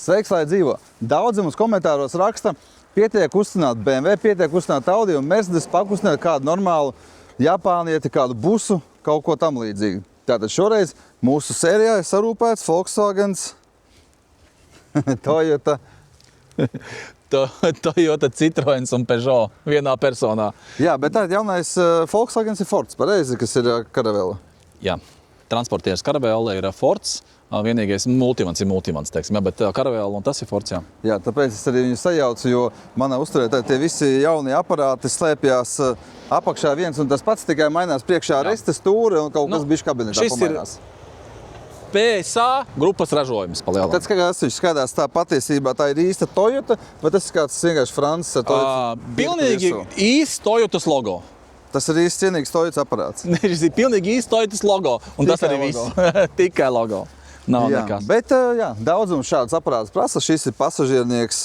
Sveiks, lai dzīvo! Daudzi mums komentāros raksta, pietiek uzstināt BMW, pietiek uzstināt Audi un Mercedes, pakustināt kādu normālu japānieti, kādu busu, kaut ko tam līdzīgi. Tātad šoreiz mūsu sērijā ir sarūpēts Volkswagens Toyota. Toyota, Citroens un Peugeot vienā personā. Jā, bet tā jaunais Volkswagens ir Fords, pareizi, kas ir Caravelle. Jā, transportieris Caravelle ir Fords. Vienīgais multivans ir multivans, teiksim, jā, bet Caravelle un tas ir Fords, jā. Jā, tāpēc es arī viņu sajaucu, jo manā uzturē tie visi jaunie aparāti slēpjās apakšā viens un tas pats, tikai mainās priekšā restes stūri un kaut kas bišķi kabinetā pamainās. PSA grupas ražojums palielināt. Tad viņš skatās tā patiesībā, tā ir īsta Toyota, vai tas ir kāds vienkārši Francis ar Toyota? Pilnīgi īsts Toyotas logo. Tas ir īsts cienīgs Toyotas aparāts. Šis ir pilnīgi īsts Toyotas logo, un tas arī viss. Tikai logo. Nav nekas. Bet jā, daudz mums šāds aparāts prasa. Šis ir pasažiernieks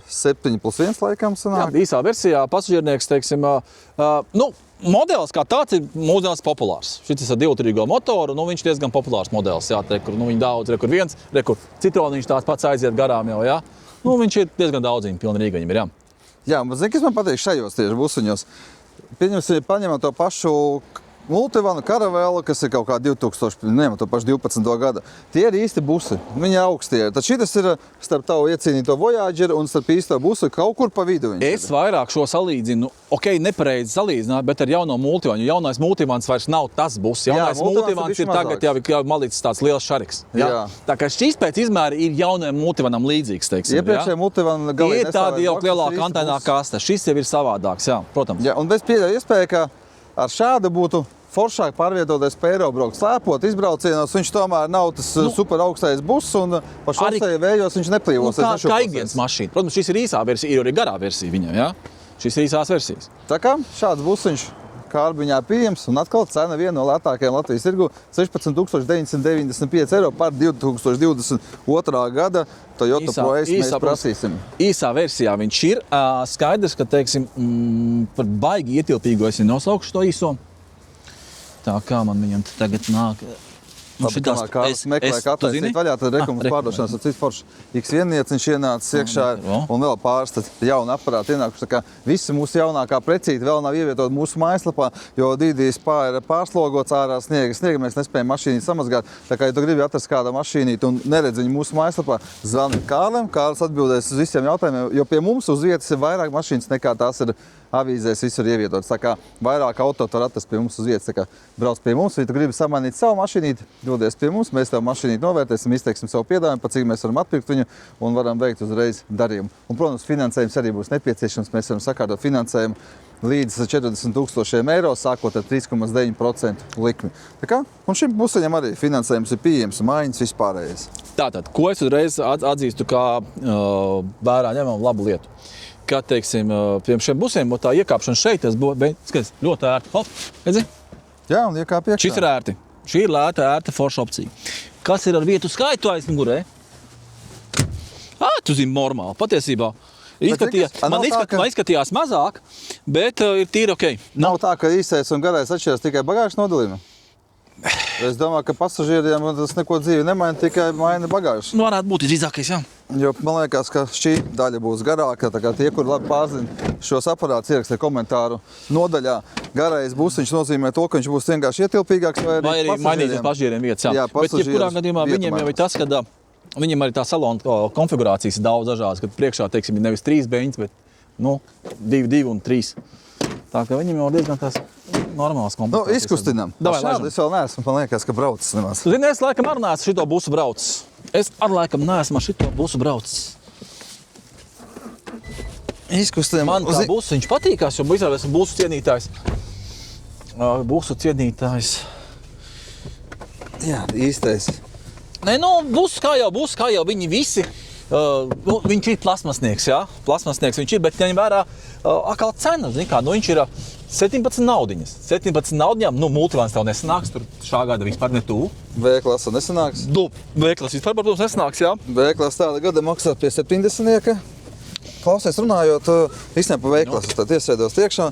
7+1 laikam sanāk. Jā, īsā versijā pasažiernieks, teiksim, modelis kā tāds ir mūsdienās populārs. Šis ar 2-turīgo motoru, viņš ir diezgan populārs modelis. Jā, viņi daudz, kur viens, kur Citroniņš tāds pats aiziet garām jau, jā. Viņš ir diezgan daudziņi, pilni Rīga viņam ir, jā. Jā, bet zini, kas man patīk šajos tieši busuņos? Pieņemsim, paņemam to pašu Multivanu Caravelle, kas ir kaut kā 2012. gada. Tie ir īsti busi, viņi augstie. Tad šitas ir starp tavu iecīnīto Voyageru un starp īsto busu kaut kur pa vidu. Es vairāk šo salīdzinu, nepareizi salīdzināt, bet ar jauno Multivanu. Jaunais Multivans vairs nav tas bus. Jaunais Multivans ir tagad jau malīts tāds liels šariks. Jā. Tā kā šis pēc izmēra ir jaunajam Multivanam līdzīgs, teiksim. Iepriekšējā Multivana galīgi ir tāda jau lielāka antennā kaste. Šis jau ir savādāks, jā, protams. Jā, un bez pieļauju iespēja, ka ar šādu būtu foršāk pārvietoties pa Eirobraukt slēpot izbraucienos, viņš tomēr nav tas super augstais buss un pa šosei vējos viņš neplīvosies. Kā ikdienas mašīna. Protams, šis ir īsā versija, ir arī garā versija viņam, jā? Šis ir īsās versijas. Tā kā šāds busiņš Kārbiņā pieejams un atkal cena viena no lētākajām Latvijas tirgu 16 995 € par 2022. gada Toyota Pro Ace mēs prasīsim. Īsā versijā viņš ir. Skaidrs, ka, teiksim, par baigi ietilpīgo es nosaukšu to īso. Tā kā man viņam tagad nāk. Kāds meklē attaisīt vaļā, tad reklāmas pārdošanas ar citu foršu. X1-nieciņš ienācis iekšā un vēl pāris jauni aparāti ienākuši. Tā kā visi mūsu jaunākā precīti vēl nav ievietot mūsu mājaslapā, jo DDS ir pārslogots ārā sniega. Mēs nespējam mašīnīt samazgāt. Tā kā, ja tu gribi atrast kādu mašīnīti un neredz viņu mūsu mājaslapā, zvani Kārlim. Kārlis atbildēs uz visiem jautājumiem, jo pie mums uz vietas ir vairāk mašīnas nekā tās ir avīzēs visur ievietotas. Tā kā vairāk auto var atrast pie mums uz vietas. Tā kā brauc pie mums, ja tu gribi samainīt savu mašīnīti, dodies pie mums, mēs tev mašīnīti novērtēsim, izteiksim savu piedāvājumu, pa cik mēs varam atpirkt viņu un varam veikt uzreiz darījumu. Un, protams, finansējums arī būs nepieciešams. Mēs varam sakārtot finansējumu līdz 40 000 €, sākot ar 3,9% likmi. Tā kā, un šim busiņam arī finansējums ir pieejams, maiņas vispārējais. Tātad, ko es uzreiz atzīstu kā vērā ņemam labu lietu? Kā, teiksim, pie šiem busiem, tā iekāpšana šeit, tas skaties, ļoti ērti. Hop, redzi? Jā, un iekāp iekšā. Šis ir ērti. Šī ir lēta, ērta, forša opcija. Kas ir ar vietu skaitu aizmugurē? Tu zini, normāli, patiesībā. Man izskatījās mazāk, bet ir tīri ok. Nav tā, ka īsais un garais atšķiras tikai bagāžas nodalījumā? Es domāju, ka pasažieriem tas neko dzīvi nemaina, tikai maina bagāžas. Varētu būt drīzākais, jā. Jo man liekas, ka šī daļa būs garāka, tā kā tie, kuri labi pārzina šos aparātus, ierakstē komentāru nodaļā. Garais busiņš nozīmē to, ka viņš būs vienkārši ietilpīgāks vai arī mainīsies pasažieriem vietas, jā. Bet jebkurā gadījumā viņiem jau ir tas, ka viņiem arī tā salona konfigurācijas ir daudz dažādas, kad priekšā, teiksim, ir nevis 3 beņas, bet 2 un 3. Tā kā viņam jau diezgan tās normāls komplektācijas. Izkustinām. Šādi es vēl neesmu, man liekas, ka braucis nemaz. Zini, es laikam arī neesmu šito busu braucis. Es arī laikam neesmu šito busu braucis. Izkustinām. Man kā busiņš patīkās, jo izrādās esmu busu cienītājs. Jā, īstais. Nē, busu kā jau viņi visi. Viņš ir plasmasnieks, jā. Plasmasnieks viņš ir, bet ņem vērā atkal cena. Zini kā, viņš ir 17 naudiņas. 17 naudiņām, Multivans tev nesanāks, tur šā gada vispār ne tuvu. V-klasa nesanāks? V-klasa vispār, protams, nesanāks, jā. V-klasa tāda gada maksā pie 70. Klausies runājot, īstenībā pa V-klases tad iesēdos iekšā.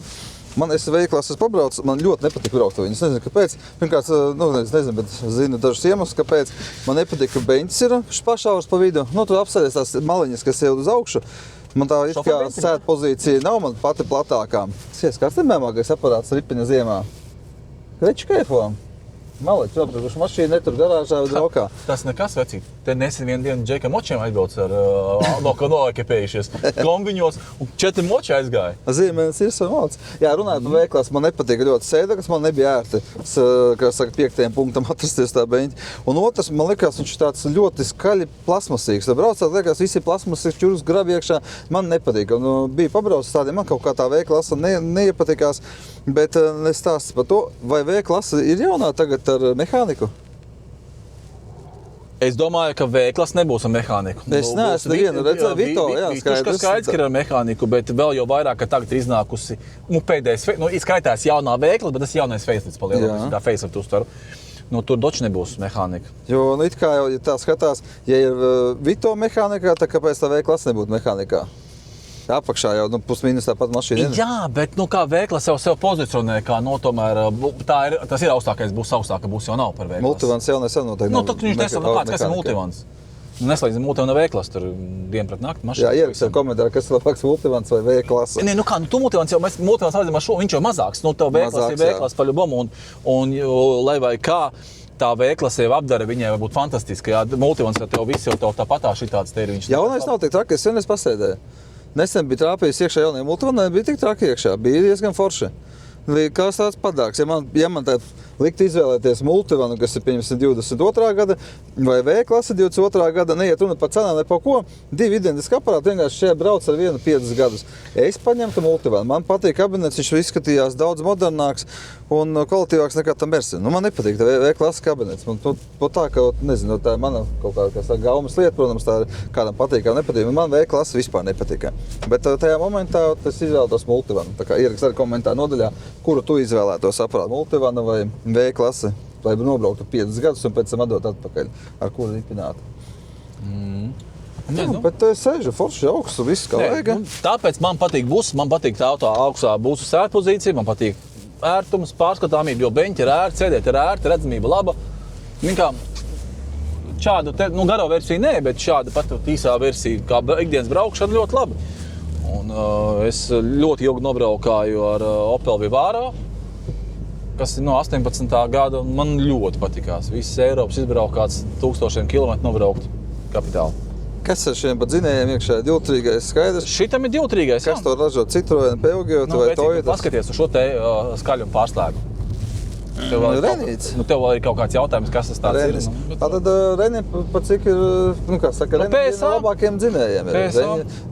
Es veiklās pabraucu, man ļoti nepatīk braukt viņu. Es nezinu, kāpēc. Pirmkārt, nezinu, bet zinu dažus iemeslus, kāpēc. Man nepatīk, ka beņķis ir pašāvars pa vidu. Tur apsēdies tās maliņas, kas iet uz augšu. Man tā it kā sēta pozīcija nav man pati platākā. Tas kāds nemēmākais aparāts ripiņa ziemā. Veči kaifo. Maleči, apbraukuši mašīnu, netur garāžā vai draukā. Tas nekas, vecīt. Te nesen vienu dienu Džeka močiem aizbrauc ar noekipējušies kombiņos, un 4 moči aizgāja. Zīmenis ir savāds. Jā, runājot par veiklās, man nepatīk ļoti sēdekas, man nebija ērti, kā saka, 5. punktam atrasties tā beņķi. Un otrs, man likās, viņš tāds ļoti skaļi plasmasīgs. Braucāt, liekas, visi plasmasīgs, čurus grabi iekšā, man nepatīk. Un bija pabraucis tādiem, man kaut kā tā V-klasa neiepatikās, bet nestāsts par to, vai V-klasa ir jaunā tagad ar mehāniku? Es domāju, ka V-klasa nebūs ar mehāniku. Es neesmu nevienu redzēju, Vito, jā, skaidrs, ka ir ar mehāniku, bet vēl jau vairāk, ka tagad ir iznākusi, pēdējais, izskaitās jaunā V-klasa, bet tas jaunais facelifts palielināts, kā facelift uztveru. Tur doči nebūs mehānika. Jo, it kā jau, ja tā skatās, ja ir Vito mehānikā, tad kāpēc tā V-klasa nebūtu mehānikā? Apakšā jau pusmīnus tāpat mašīna. Jā, bet kā V-klasa sev pozicionē, kā tomēr tas ir augstākais, būs augstāk, būs jau nav par V-klasu. Multivans jau nesen noteikti. Viņš nesaka, kas ir multivans? Neslēdzam multivanu V-klasu, tur dienu pret nakti mašīna. Jā, ierakst jau komentāru, kas ir labāks multivans vai V-klasa. Tu multivans jau, mēs multivans redzam ar šo, viņš jau mazāks. Tev V-klasa ir V-klasa paļubomu, un lai vai kā, tā V-klasa jau apdara, viņai var būt fantastiski. Jā, multivans jau tev visi jau tāpatā šitāds tēriņš. Jaunais nav tik traki, es sen pasēdēju. Nesen bija trāpījis iekšā jaunajā multivanā, bija tik traki iekšā, bija diezgan forši. Kāds tāds padāks, ja man tā likt izvēlēties multivanu, kas ir 22. gada, vai V-klasa 22. gada, neiet runa par cenām, ne par ko, 2 identiski aparāti, vienkārši šeit brauc ar 5 gadus. Es paņemtu multivanu, man patīk kabinets, viņš izskatījās daudz modernāks un kvalitīvāks nekā tam Mercedes. Man nepatīk tā V-klasa kabinets. Tā, ka, nezinu, tā ir mana kaut kāda gaumas lieta, protams, tā ir kādam patīk, kā nepatīk. Man V-klasa vispār nepatīk. Bet tajā momentā es izvēlētos multivanu. Tā kā ierakst arī komentāru nodaļā, kuru tu izvēlētos aparātu, multivanu vai V-klasi, lai nobrauktu 5 gadus un pēc tam atdot atpakaļ, ar kuru ripināt. Bet es sēžu forši augstu, viss kā vajag. Tāpēc man patīk buss, man patīk tā auto augstā busu sēdpozīcija, man patīk ērtums, pārskatāmība, jo beņķi ir ērti, sēdēt ir ērti, redzamība laba. Šādu garo versiju nē, bet šāda pat īsā versija, kā ikdienas braukšana, ļoti labi. Un es ļoti ilgi nobraukāju ar Opel Vivaro, kas ir no 18. gada, un man ļoti patikās. Visas Eiropas izbraukāts 1000 kilometru nobraukt kapitāli. Kas ar šiem pa dzinējiem iekšā? Divtrīgais skaidrs? Šitam ir divtrīgais, jā. Kas to ražo? Citroen, Peugeot vai Toyota? Paskaties uz šo te skaļumu pārslēgu. Renīts. Tev vēl ir kaut kāds jautājums, kas tas tāds ir? Tātad Renīts, pat cik ir, Renīts ir no labākiem dzinējiem.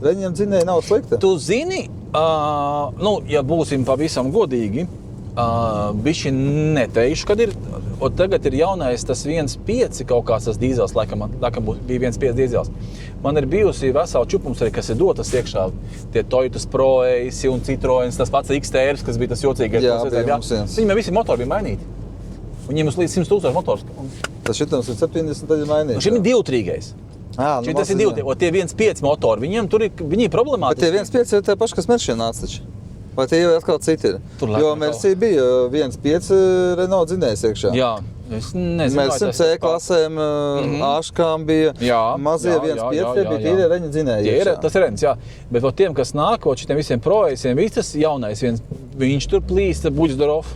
Renītiem dzinēji nav slikti. Tu zini, ja būsim pavisam godīgi, bišķi neteikšu, kad ir. Tagad ir jaunais tas 1.5 kaut kāds tas dīzels, laikam bija 1.5 dīzels. Man ir bijusi vesela čupums arī, kas ir dotas iekšā. Tie Toyotas Pro Ace un Citroens, tas pats XTR, kas bija tas jocīgais. Viņiem visi motori bija mainīti. Viņiem uz līdz 100,000 motors. Tas šitams ir 70, tad ir mainīti. Šim ir divtrīgais. Tas ir divtrīgais. Tie 1.5 motori, viņi ir problemātiski. Bet tie 1.5 ir tie paši, kas Mercedes nāca taču. Vai tie jau atkal citi ir? Jo Mercedes bija 1.5 Renault dzinējs iekšā. Jā, es nezinu. Mercedes C-klasēm, Āškām bija mazie 1.5, tie bija tīri Reņa dzinēji iekšā. Tas ir Reņas, jā. Bet tiem, kas nāk, šitiem visiem proeisiem, tas jaunais viņš tur plīst, Buģsdorov.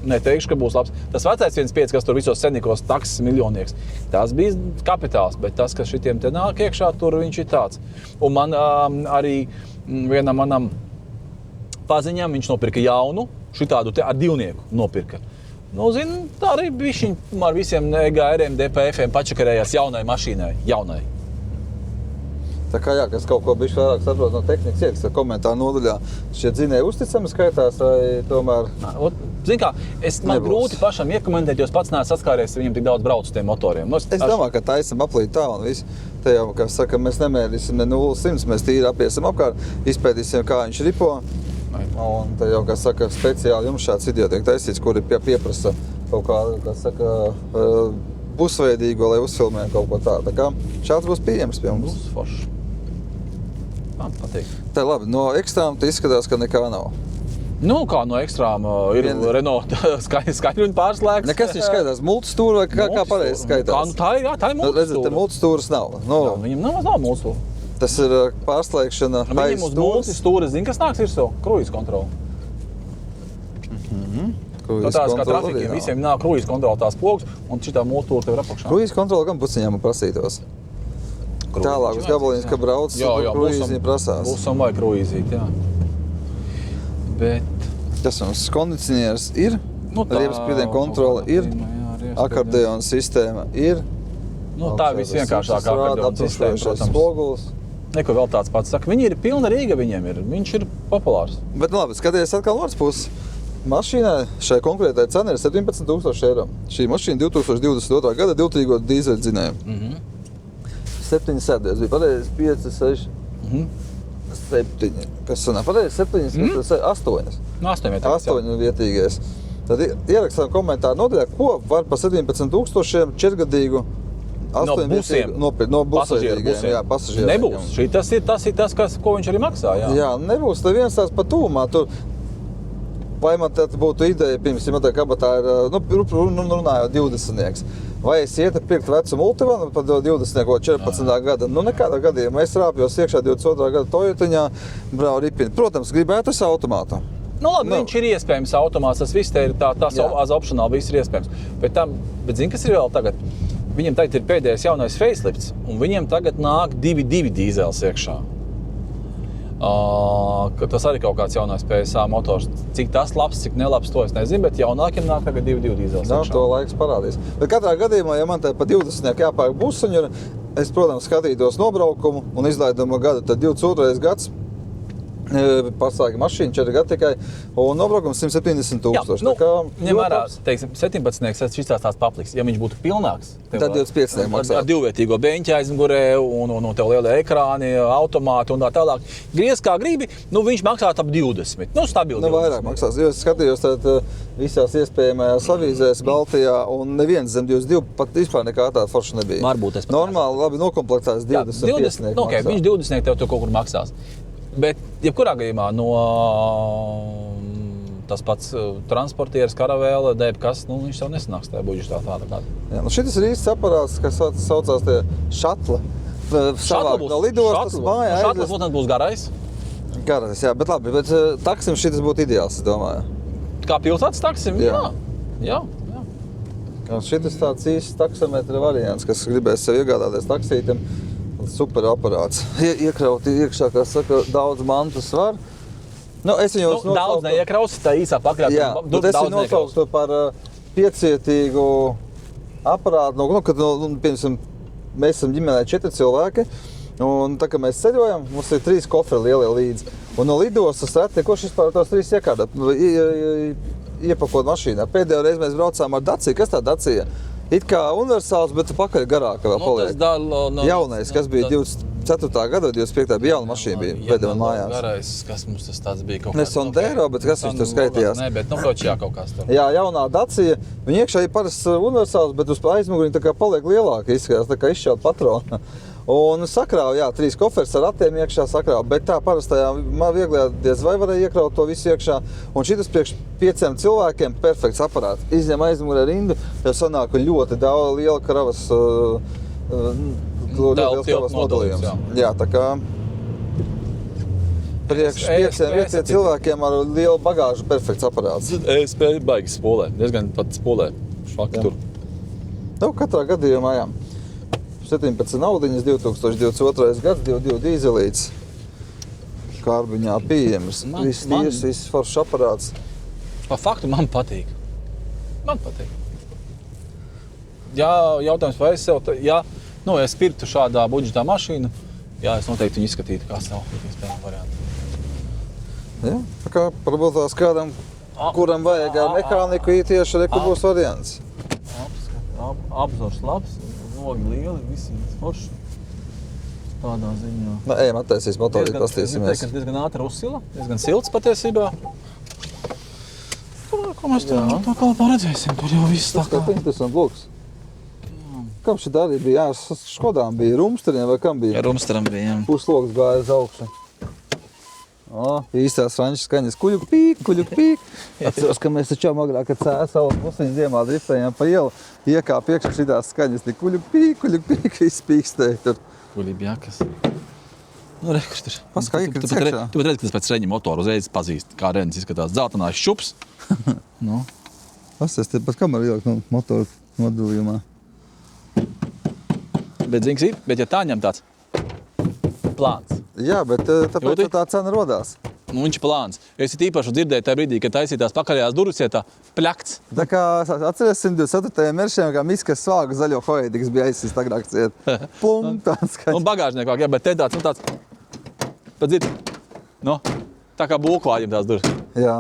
Neteikšu, ka būs labs. Tas vecais 1.5, kas tur visos senikos taksis miljonieks, tas bija kapitāls, bet tas, kas šitiem te nāk iekšā, tur viņš ir tāds. Un man arī vienam manam paziņām viņš nopirka jaunu, šitādu te ar divnieku nopirka. Tā arī bišķiņ ar visiem EGR-iem, DPF-iem pačakarējās jaunai mašīnai, jaunai. Tā kā jā, kas kaut ko bišķi vairāk saprot no tehnikas, ieraksta komentāru nodaļā. Šie dzinēji uzticami skaitās vai tomēr? Zini kā, man grūti pašam iekomentēt, jo es pats neesmu saskāries viņiem tik daudz braucu tiem motoriem. Es domāju, ka taisam aplīt tā un viss. Te jau, kā saka, mēs nemērīsim ne 0-100, mēs tīri apiesim apkārt, izpētīsim, kā viņš ripo. Un te jau, kā saka, speciāli jums šāds video tiek taisīts, kuri pieprasa kaut kā saka, pusveidīgo, lai uzfilmē kaut ko tā. Tā kā šāds būs pieejams pie mums. Būs forši. Man patīk. Tā labi, no ekstrām te izskatās, ka nekā nav. Nu, kā no ekstrām ir Renault skaidruņu pārslēgts. Nekas viņš skaitās, multistūra vai kā pareizi skaitās? Tā ir multistūra. Redzat, te multistūras nav. Jā, viņam nav multistūra. Tas ir pārslēgšana Viņam uz multistūra, zin, kas nāks virsū? Kruīz kontrola. Tās kā trafikiem, visiem nāk kruīz kontrola tās pogas, un šitā multistūra tev ir apakšā. Kruīz kontrola gan puciņām prasītos. Tālāk uz gabaliņas, ka brauc, kruīziņi prasās. Būsam vai kruīzīt, jā. Bet... Tas mums kondicionieris ir, riepspriediena kontrola ir, akordeona sistēma ir. Tā ir visvienkāršākā akordeona sistēma, protams. Spogulis. Neko vēl tāds pats saka. Viņi ir pilna Rīga, viņiem ir. Viņš ir populārs. Bet labi, skaties atkal no otras puses. Mašīnai šai konkrētai cena ir 17 000 eiro. Šī mašīna 2022. gada divtrīgo dīzeļdzinēju. 7 sēdēs bija pareizi, 5, 6, 7. Kas sanāk? Pareizi 7, 6, 8. 8 vietīgais. Tad ierakstām komentāru nodaļā, ko var par 17 000 četrgadīgu no busiem. No pasažieriem. Jā, pasažieriem. Nebūs. Tas ir tas, ko viņš arī maksā. Jā, nebūs. Te viens tās pa tūmā. Tur, vai man tad būtu ideja, pirms, ja man tā kabatā ir, runājot 20-nieks. Vai es ietu pirkt vecu multivanu par 20-nieko 14. gada? Nekādā gadījumā. Es rāpjos iekšā 22. gada Toyotiņā, braucu ripini. Protams, gribētu es automātu. Viņš ir iespējams automāts. Tas viss te ir tās opcionāli, viss ir iespējams. Bet zini, kas ir vēl tagad? Viņiem tagad ir pēdējais jaunais facelifts, un viņiem tagad nāk 2.2 dīzels iekšā. Tas arī kaut kāds jaunais PSA motors. Cik tas labs, cik nelabs, to es nezinu, bet jaunākiem nāk tagad 2.2 dīzels iekšā. To laiks parādīs. Bet katrā gadījumā, ja man te pa 20 jāpērk busuņu, es, protams, skatītos nobraukumu un izlaidumu gadu, tad 22. gads. Pasāka mašīna 4 gadi tikai, un nobraukums 170 000. Ņem vērā, teiksim, 17. šis tās papliks. Ja viņš būtu pilnāks, tad 25 maksā. Ar divvietīgo beņķi aizmugurē, un tev lielie ekrāni, automāti un tā tālāk. Griez kā gribi, viņš maksātu ap 20. Stabili 20. Vairāk maksās. Jo es skatījos visās iespējamajās avīzēs Baltijā, un neviens zem 22 pat vispār nekā tāda forša nebija. Varbūt es pat normāli, labi nokomplektēts 25 maksā. Viņš 20 tev kaut kur maksās. Bet, jebkurā gadījumā, no tas pats transportieris, karavēle, kas, viņš tev nesanāks tajā budžetā tāda. Jā, šitas ir īsts aparāts, kas saucās tie šatli. Savāk no lidostas mājā. Šatlis, protams, būs garais. Garais, jā, bet labi, bet taksim šitas būtu ideāls, es domāju. Kā pilsētas taksim? Jā. Šitas tāds īsts taksometra variants, kas gribēs sev iegādāties taksītam. Super aparāts. Iekrauti iekšā, kā saka, daudz mantas var. Es viņu daudz neiekrausi, tā īsā pakrāt. Jā, bet es viņu nosauktu par piecietīgu aparātu. Kad, piemēram, mēs esam ģimenē 4 cilvēki, un tā, kad mēs ceļojam, mums ir 3 kofri lielie līdzi. Un no lidostas reti, kurš vispār tos 3 iekārdāt, iepakot mašīnā. Pēdējo reizi mēs braucām ar Dacia. Kas tā Dacia? It kā universāls, bet pakaļ garāka vēl paliek. Jaunais, kas bija 24. gada, 25. bija jauna mašīna, bija vedama mājās. Garais, kas mums tas tāds bija kaut kāds? Ne Sondero, bet kas viņš tur skaitījās? Nē, bet kočijā kaut kāds tur. Jā, jaunā Dacia, viņa iekšā ir parasts universāls, bet uz aizmuguriņa tā kā paliek lielāka, izskatās, tā kā izšķelt patrona. Un sakrāva, 3 koferis ar ratiem iekšā sakrāva, bet tā parastajā vieglajā diez vai varēja iekraut to visu iekšā. Un šitas priekš 5 cilvēkiem perfekts aparāts. Izņem aizmugurē rindu, jo sanāk ļoti daudz liela kravas nodalījums. Jā, tā kā priekš 5 cilvēkiem ar lielu bagāžu perfekts aparāts. Es spēju baigi spolē, diezgan pat spolē. Švaki tur. Katrā gadījumā, jā. 17 naudiņas, 2022. gads, 2.2 dīzelīts. Kārbiņā pieejams. Viss foršs aparāts. Pa faktu man patīk. Jā, jautājums, vai es sev, ja es pirktu šādā budžetā mašīnu, es noteikti viņu izskatītu kā savu iespējamu variantu. Jā, tā kā varbūt tās kādam, kuram vajag mehāniku, tieši būs variants. Apzors labs. Logi lieli, visi forši. Tādā ziņā. Ejam attaisīs motori, pastīsimies. Diezgan ātri uzsila, diezgan silts patiesībā. Ko mēs tur paredzēsim? Tur jau viss tā kā. Tas interesanti loks. Kam šī arī bija? Škodām bija rumsteriem vai kam bija? Rumsteram bija, jā. Pusloks gāja uz augšu. Īstās franču skaņas kuļuk pīk, kuļuk pīk. Atceros, ka mēs taču agrāk, kad saules pusiņu ziemā driftējām pa ielu, iekāp iekšā šitās skaņas, tik kuļuk pīk, viss pīkstēja tur. Kuļība jākas. Nu, re, kurš tur? Paskā iekrits Tu iekšā. pat redzi, ka tas pēc reņa motoru uzreiz pazīst, kā reņas izskatās. Dzeltenās šups. Nu. Pasties, te pat kameru ielikt no motoru modulījumā. Bet zings ir, bet ja tā ņem tāds plāns. Jā, bet tāpēc Jūti? tā cena rodās. Nu, viņš ir plāns. Es īpaši dzirdēju tajā brīdī, kad taisītās pakaļējās durvis, ja tā pļakts. Tā kā atceries 124. Meršiem, kā miskas svāga zaļo hoēdi, kas bija aizsist agrāk ciet. Pum, tāds skaņas. Un bagāžniekā, jā, bet te tāds, pat dzird, nu, tā kā būkvāģim tās durvis. Jā.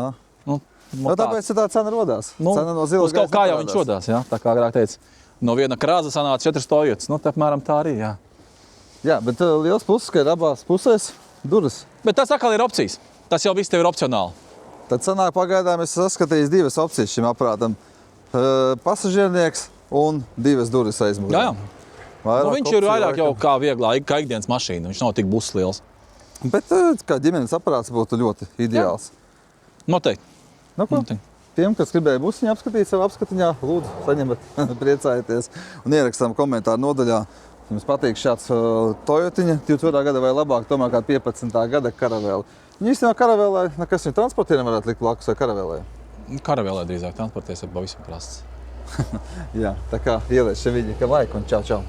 Nu, Tāpēc tā cena rodās. Cena no zilas kaut kā jau neparādās. viņš rodās, jā, tā kā agrāk teica. No viena krāza sanāca 4 stojietas, nu, tā apmēram tā arī, jā. Jā, bet liels puses, ka ir abās pusēs durvis. Bet tas atkal ir opcijas. Tas jau viss tev ir opcionāli. Tad sanāk pagaidām es skatījis divas opcijas šim aparātam. Pasažiernieks un divas durvis aizmugurē. Jā, jā. Nu, viņš ir vairāk jau kā vieglā, kā ikdienas mašīna. Viņš nav tik buss liels. Bet kā ģimenes aparāts būtu ļoti ideāls. Noteikti. Nu, ko? Noteikti. Tiem, kas gribēja busiņu apskatīt savā apskatiņā, lūdzu, saņemat, priecājieties un ierakstām komentāru nodaļā. Jums patīk šāds Toyotiņa 22. gada vai labāk, tomēr kā 15. gada Karavēla. Viņa īstenībā Karavēlē, kas viņa transportieriem varētu likt blakus vai Karavēlē? Karavēlē drīzāk transporties ar pavisam prasts. Jā, tā kā ieliec šeit viņi, ka laika un čau, čau.